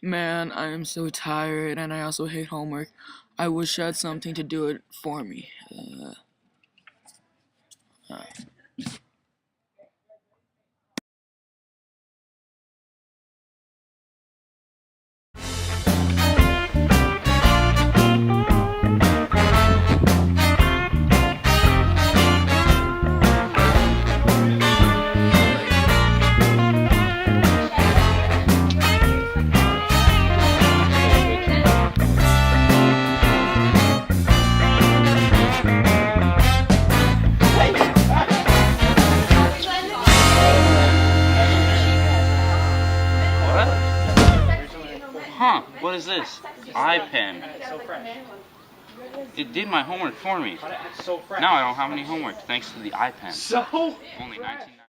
Man, I am so tired and I also hate homework. I wish I had something to do it for me. Huh, what is this? iPen. It did my homework for me. Now I don't have any homework thanks to the iPen. So? Only 19.